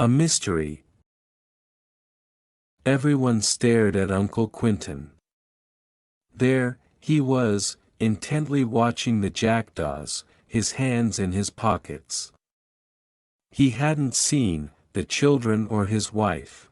A mystery. Everyone stared at Uncle Quentin. There, he was, intently watching the jackdaws, his hands in his pockets. He hadn't seen the children or his wife.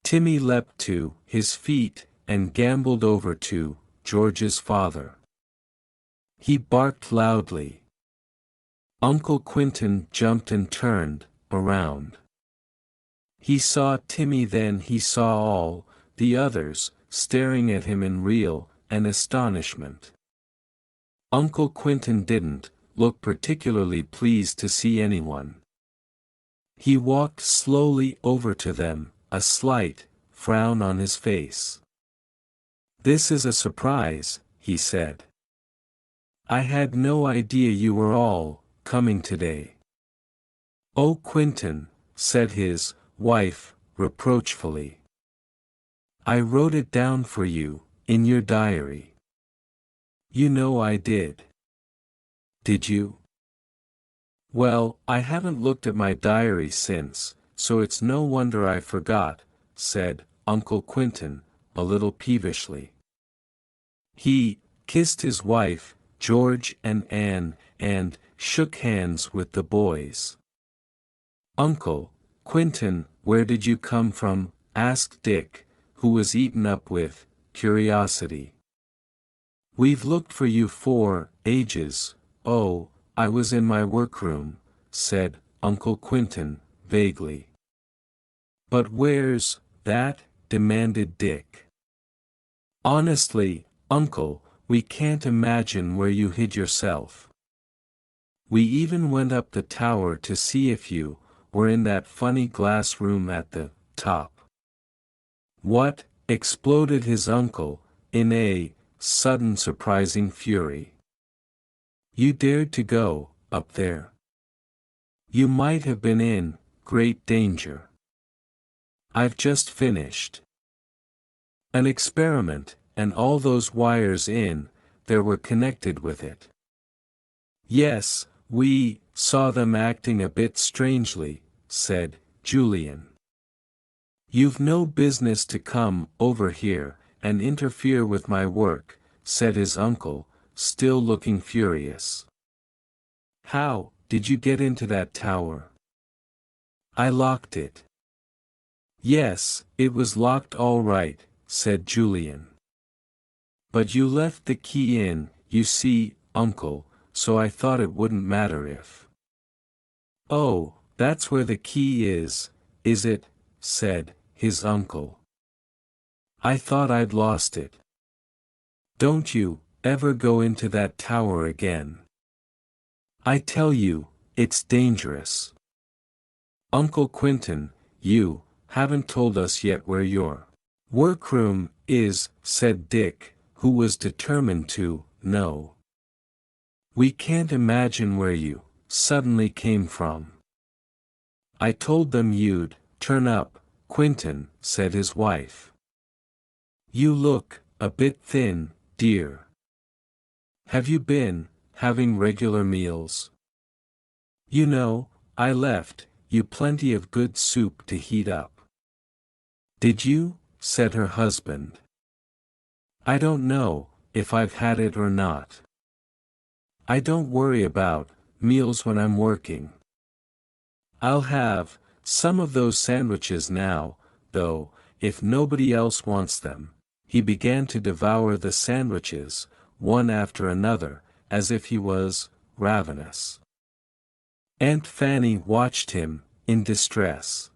Timmy leapt to his feet and gamboled over to George's father. He barked loudly. Uncle Quentin jumped and turned around. He saw Timmy, then he saw all the others staring at him in real astonishment. Uncle Quentin didn't look particularly pleased to see anyone. He walked slowly over to them, a slight frown on his face. "This is a surprise," he said. "I had no idea you were all coming today." "Oh, Quentin," said his wife, reproachfully. "I wrote it down for you, in your diary." "You know I did." "Did you?" "Well, I haven't looked at my diary since, so it's no wonder I forgot," said Uncle Quentin, a little peevishly. He kissed his wife, George and Anne, and shook hands with the boys. "Uncle Quentin, where did you come from?" asked Dick, who was eaten up with curiosity. "We've looked for you for ages." "Oh, I was in my workroom," said Uncle Quentin, vaguely. "But where's that?" demanded Dick. "Honestly, Uncle, we can't imagine where you hid yourself. We even went up the tower to see if you were in that funny glass room at the top." "What?" exploded his uncle, in a sudden surprising fury. "You dared to go up there? You might have been in great danger. I've just finished an experiment, and all those wires in there were connected with it." "Yes, we saw them acting a bit strangely," said Julian. "You've no business to come over here and interfere with my work," said his uncle, still looking furious. "How did you get into that tower?" "I locked it." "Yes, it was locked all right," said Julian. "But you left the key in, you see, Uncle, so I thought it wouldn't matter if—" "Oh, that's where the key is it?" said his uncle. "I thought I'd lost it." "Don't you ever go into that tower again. I tell you, it's dangerous." "Uncle Quentin, you haven't told us yet where your workroom is," said Dick, who was determined to know. "We can't imagine where you suddenly came from." "I told them you'd turn up, Quentin," said his wife. "You look a bit thin, dear. Have you been having regular meals? You know, I left you plenty of good soup to heat up." "Did you?" said her husband. "I don't know if I've had it or not. I don't worry about meals when I'm working. I'll have some of those sandwiches now, though, if nobody else wants them." He began to devour the sandwiches, one after another, as if he was ravenous. Aunt Fanny watched him, in distress.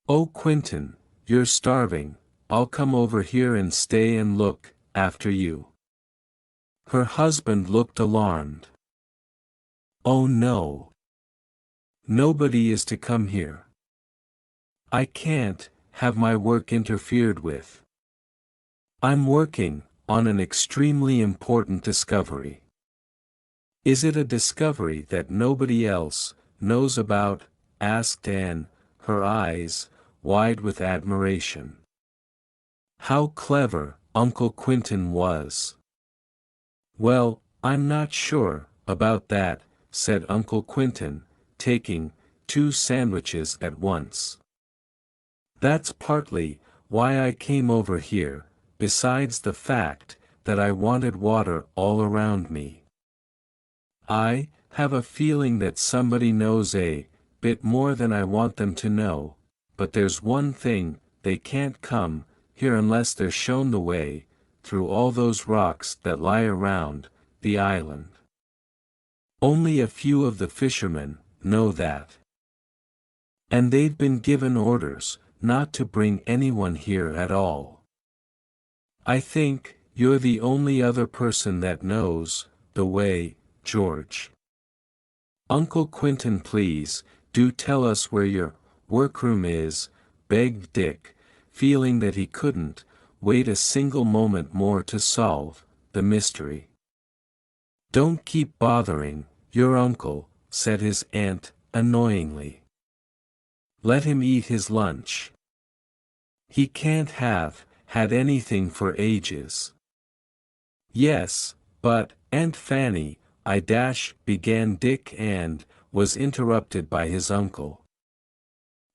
"Oh, Quentin, you're starving. I'll come over here and stay and look after you." Her husband looked alarmed. "Oh no. Nobody is to come here. I can't have my work interfered with. I'm working on an extremely important discovery." "Is it a discovery that nobody else knows about?" asked Anne, her eyes wide with admiration. How clever Uncle Quentin was! "Well, I'm not sure about that," said Uncle Quentin, taking 2 sandwiches at once. That's partly why I came over here, besides the fact that I wanted water all around me. I have a feeling that somebody knows a bit more than I want them to know, but there's one thing, they can't come here unless they're shown the way, through all those rocks that lie around the island. Only a few of the fishermen know that. And they've been given orders not to bring anyone here at all. I think you're the only other person that knows the way, George. Uncle Quentin, please, do tell us where your workroom is, begged Dick, feeling that he couldn't wait a single moment more to solve the mystery. Don't keep bothering your uncle, said his aunt, annoyingly. Let him eat his lunch. He can't have had anything for ages. Yes, but, Aunt Fanny, began Dick and was interrupted by his uncle.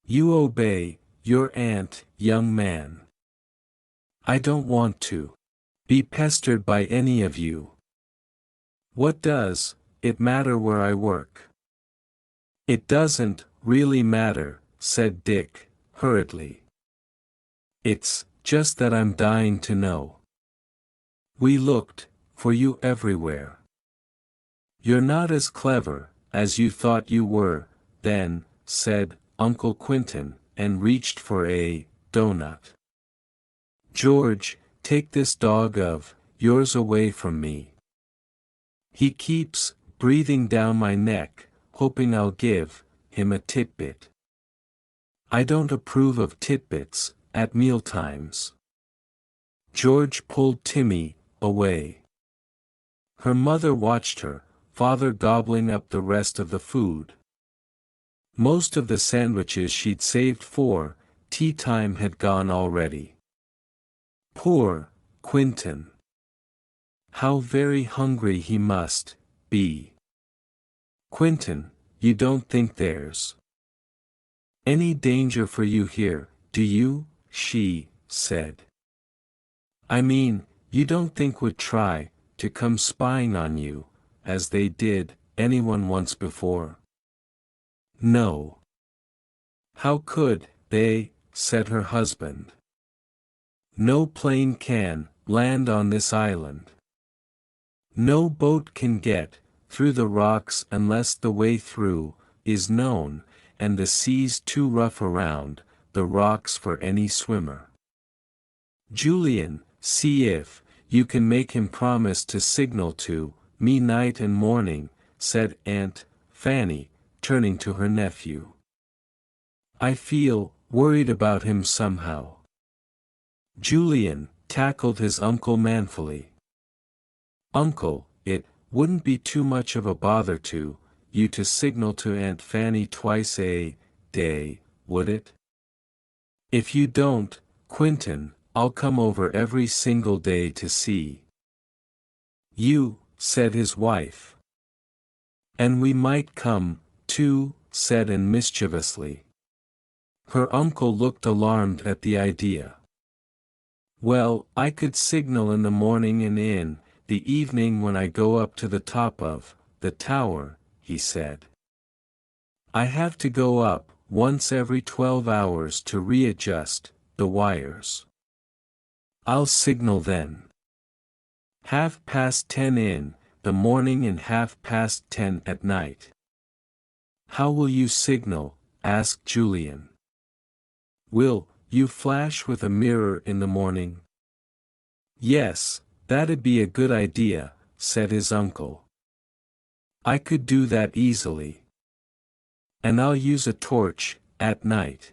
You obey your aunt, young man. I don't want to be pestered by any of you. What does it matter where I work? It doesn't really matter, said Dick, hurriedly. It's just that I'm dying to know. We looked for you everywhere. You're not as clever as you thought you were, then, said Uncle Quentin, and reached for a donut. George, take this dog of yours away from me. He keeps breathing down my neck, hoping I'll give him a titbit. I don't approve of titbits at mealtimes. George pulled Timmy away. Her mother watched her father gobbling up the rest of the food. Most of the sandwiches she'd saved for tea time had gone already. Poor Quentin. How very hungry he must be. Quentin, you don't think there's any danger for you here, do you? She said. I mean, you don't think would try to come spying on you, as they did anyone once before? No. How could they, said her husband. No plane can land on this island. No boat can get through the rocks unless the way through is known, and the sea's too rough around the rocks for any swimmer. Julian, see if you can make him promise to signal to me night and morning, said Aunt Fanny, turning to her nephew. I feel worried about him somehow. Julian tackled his uncle manfully. Uncle, it wouldn't be too much of a bother to you to signal to Aunt Fanny twice a day, would it? If you don't, Quentin, I'll come over every single day to see you, said his wife. And we might come, too, said Anne mischievously. Her uncle looked alarmed at the idea. Well, I could signal in the morning and in the evening when I go up to the top of the tower, he said. I have to go up once every 12 hours to readjust the wires. I'll signal then. 10:30 in the morning and 10:30 at night. How will you signal? Asked Julian. Will you flash with a mirror in the morning? Yes, that'd be a good idea, said his uncle. I could do that easily. And I'll use a torch at night.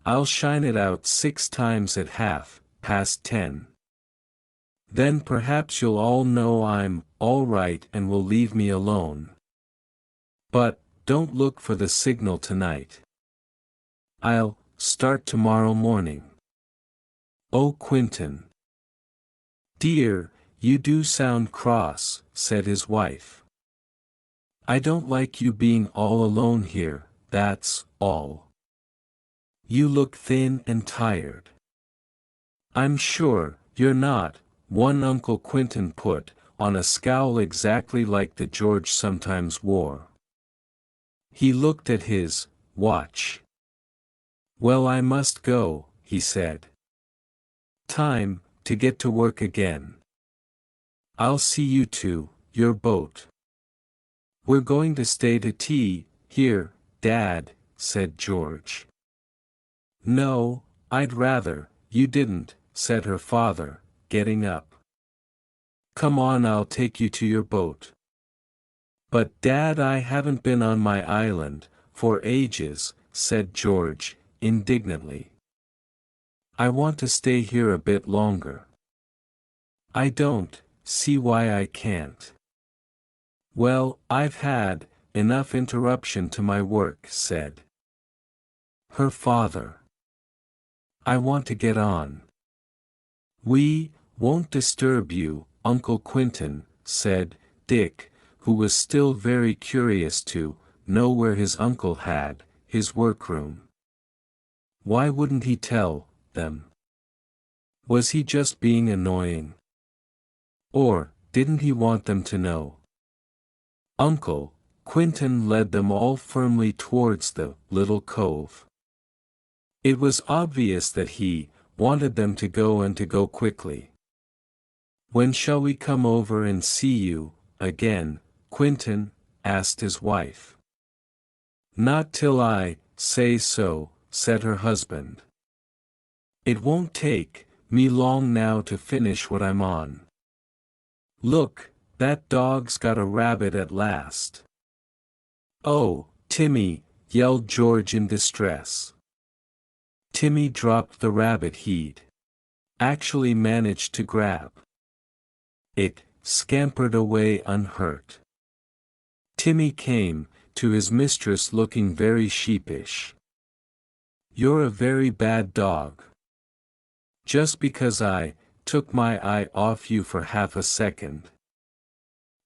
I'll shine it out 6 times at 10:30. Then perhaps you'll all know I'm all right and will leave me alone. But don't look for the signal tonight. I'll start tomorrow morning. Oh, Quentin. Dear, you do sound cross, said his wife. I don't like you being all alone here, that's all. You look thin and tired. I'm sure you're not, one Uncle Quentin put on a scowl exactly like the George sometimes wore. He looked at his watch. Well, I must go, he said. Time to get to work again. I'll see you to your boat. We're going to stay to tea here, Dad, said George. No, I'd rather you didn't, said her father, getting up. Come on, I'll take you to your boat. But Dad, I haven't been on my island for ages, said George, indignantly. I want to stay here a bit longer. I don't see why I can't. Well, I've had enough interruption to my work, said her father. I want to get on. We won't disturb you, Uncle Quentin, said Dick, who was still very curious to know where his uncle had his workroom. Why wouldn't he tell them? Was he just being annoying? Or didn't he want them to know? Uncle Quentin led them all firmly towards the little cove. It was obvious that he wanted them to go and to go quickly. When shall we come over and see you again, Quentin asked his wife. Not till I say so, said her husband. It won't take me long now to finish what I'm on. Look, that dog's got a rabbit at last. Oh, Timmy, yelled George in distress. Timmy dropped the rabbit he'd actually managed to grab. It scampered away unhurt. Timmy came to his mistress looking very sheepish. You're a very bad dog. Just because I took my eye off you for half a second.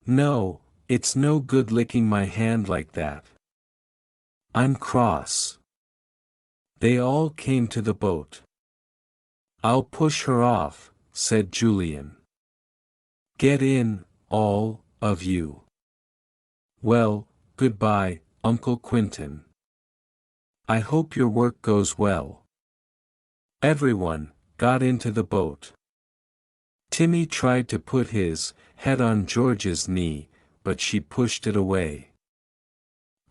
No, it's no good licking my hand like that. I'm cross. They all came to the boat. I'll push her off, said Julian. Get in, all of you. Well, goodbye, Uncle Quentin. I hope your work goes well. Everyone got into the boat. Timmy tried to put his head on George's knee, but she pushed it away.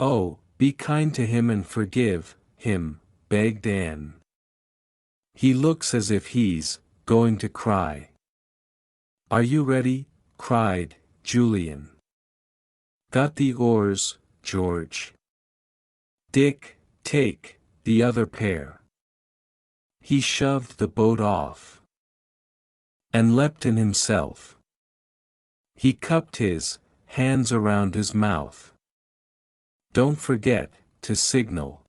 Oh, be kind to him and forgive him, begged Anne. He looks as if he's going to cry. Are you ready? Cried Julian. Got the oars, George? Dick, take the other pair. He shoved the boat off and leapt in himself. He cupped his hands around his mouth. Don't forget to signal.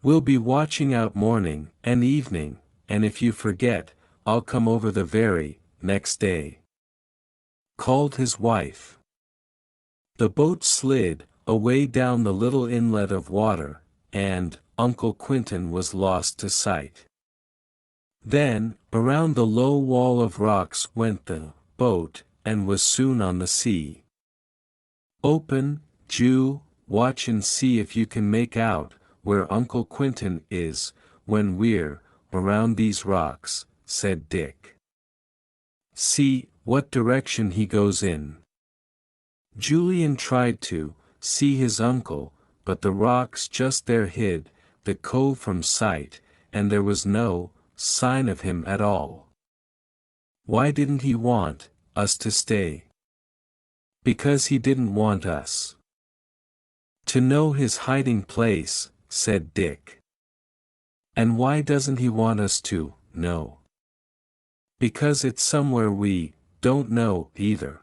We'll be watching out morning and evening, and if you forget, I'll come over the very next day. Called his wife. The boat slid away down the little inlet of water, and Uncle Quentin was lost to sight. Then, around the low wall of rocks went the boat, and was soon on the sea. Open, Jew, watch and see if you can make out where Uncle Quentin is, when we're around these rocks, said Dick. See what direction he goes in. Julian tried to see his uncle, but the rocks just there hid the cove from sight, and there was no sign of him at all. Why didn't he want us to stay? Because he didn't want us to know his hiding place, said Dick. And why doesn't he want us to know? Because it's somewhere we don't know either.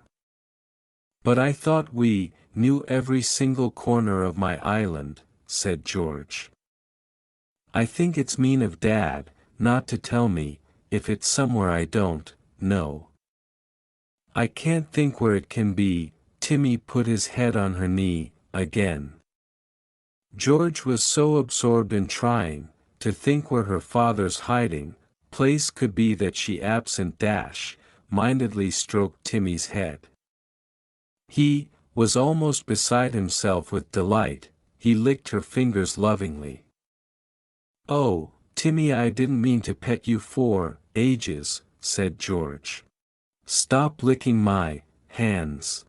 But I thought we knew every single corner of my island, said George. I think it's mean of Dad not to tell me if it's somewhere I don't know. I can't think where it can be. Timmy put his head on her knee again. George was so absorbed in trying to think where her father's hiding place could be that she absent-mindedly stroked Timmy's head. He was almost beside himself with delight. He licked her fingers lovingly. "Oh, Timmy, I didn't mean to pet you for ages," said George. "Stop licking my hands.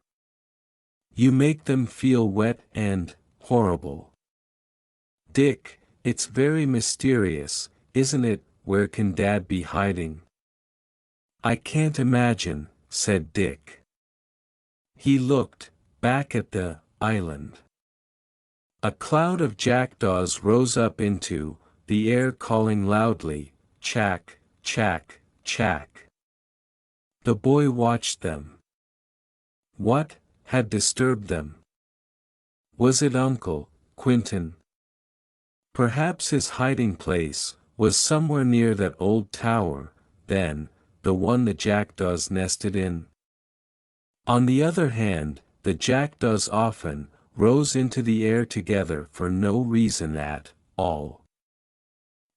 You make them feel wet and horrible." "Dick, it's very mysterious, isn't it? Where can Dad be hiding?" "I can't imagine," said Dick. He looked back at the island. A cloud of jackdaws rose up into the air, calling loudly, "Chack, chack, chack." The boy watched them. What had disturbed them? Was it Uncle Quentin? Perhaps his hiding place was somewhere near that old tower, then, the one the jackdaws nested in. On the other hand, the jackdaws often rose into the air together for no reason at all.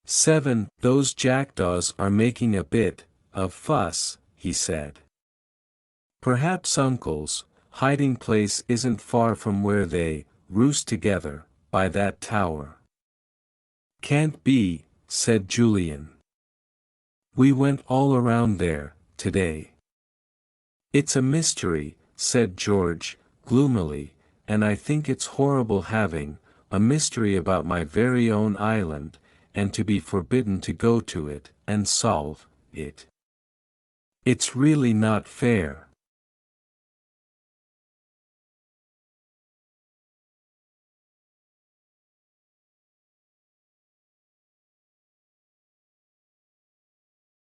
7. "Those jackdaws are making a bit of fuss," he said. "Perhaps Uncle's hiding place isn't far from where they roost together, by that tower." "Can't be," said Julian. "We went all around there today." "It's a mystery," said George, gloomily, "and I think it's horrible having a mystery about my very own island, and to be forbidden to go to it and solve it. It's really not fair."